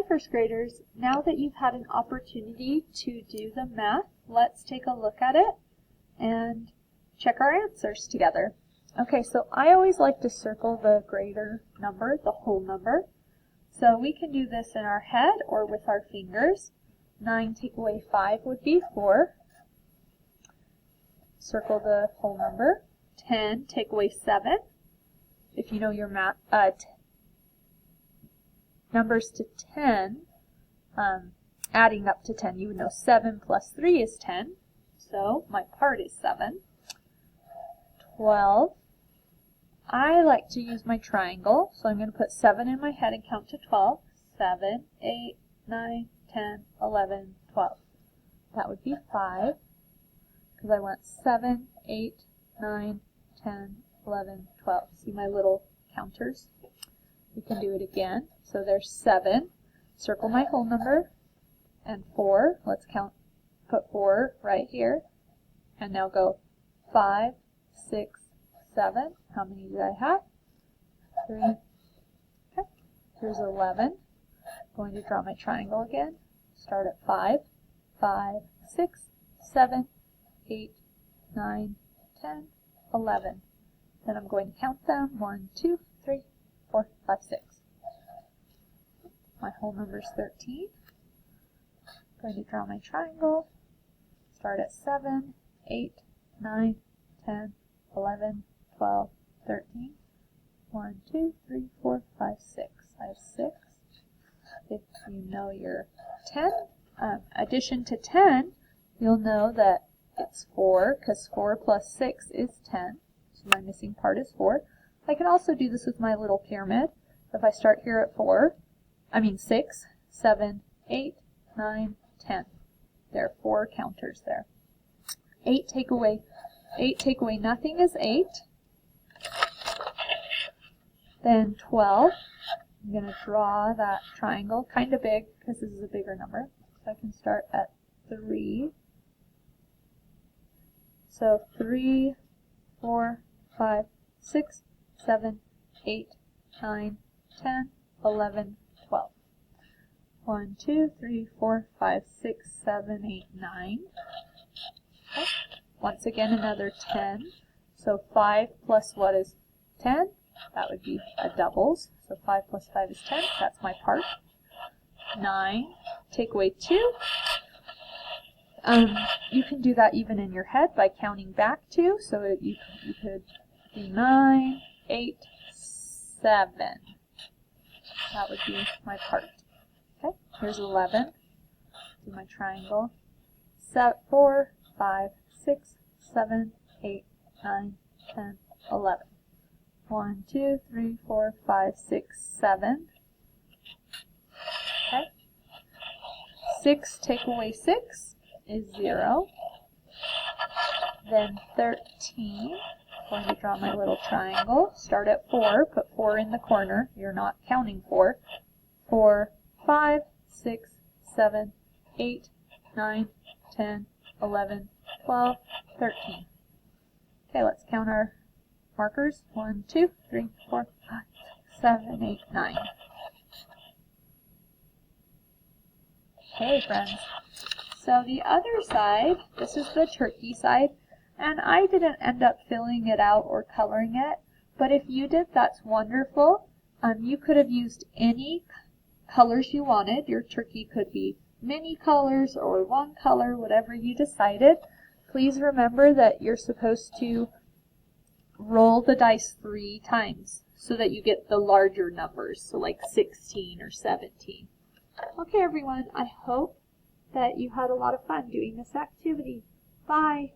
first graders, now that you've had an opportunity to do the math, let's take a look at it and check our answers together. Okay, so I always like to circle the greater number, the whole number. So we can do this in our head or with our fingers. 9 take away 5 would be 4. Circle the whole number. 10 take away 7. If you know your math, numbers to 10, adding up to 10, you would know 7 plus 3 is 10. So my part is 7. 12. I like to use my triangle, so I'm going to put 7 in my head and count to 12. 7, 8, 9, 10, 11, 12. That would be 5, because I want 7, 8, 9, 10, 11, 12. See my little counters? We can do it again. So there's 7. Circle my whole number. And 4. Let's count. Put 4 right here. And now go 5, 6, 7. How many did I have? 3. Okay. Here's 11. Going to draw my triangle again. Start at 5. 5, 6, 7, 8, 9, 10, 11. Then I'm going to count down. 1, 2, 3, 4, 5, 6. My whole number is 13. I'm going to draw my triangle. Start at 7, 8, 9, 10, 11, 12, 13. 1, 2, 3, 4, 5, 6. I have 6. If you know your 10, addition to 10, you'll know that it's 4, because 4 plus 6 is 10. So my missing part is 4. I can also do this with my little pyramid. If I start here at 6, 7, 8, 9, 10. There are 4 counters there. 8 take away nothing is 8. Then 12. I'm going to draw that triangle, kind of big because this is a bigger number. So I can start at 3. So 3, 4, 5, 6, 7, 8, 9, 10, 11, 12. 1, 2, 3, 4, 5, 6, 7, 8, 9. Okay. Once again, another 10. So 5 plus what is 10? That would be a doubles. So 5 plus 5 is 10. That's my part. 9. Take away 2. You can do that even in your head by counting back 2. So you could do 9, 8, 7. That would be my part. Okay, here's 11. Do my triangle. 4, 5, 6, 7, 8, 9, 10, 11. 1, 2, 3, 4, 5, 6, 7. Okay. 6 take away 6 is 0. Then 13. I'm going to draw my little triangle. Start at 4. Put 4 in the corner. You're not counting 4. 4, 5, 6, 7, 8, 9, 10, 11, 12, 13. Okay, let's count our markers. 1, 2, 3, 4, 5, 6, 7, 8, 9. Okay, friends. So the other side, this is the turkey side, and I didn't end up filling it out or coloring it, but if you did, that's wonderful. You could have used any colors you wanted. Your turkey could be many colors or one color, whatever you decided. Please remember that you're supposed to roll the dice 3 times so that you get the larger numbers, so like 16 or 17. Okay, everyone, I hope that you had a lot of fun doing this activity. Bye!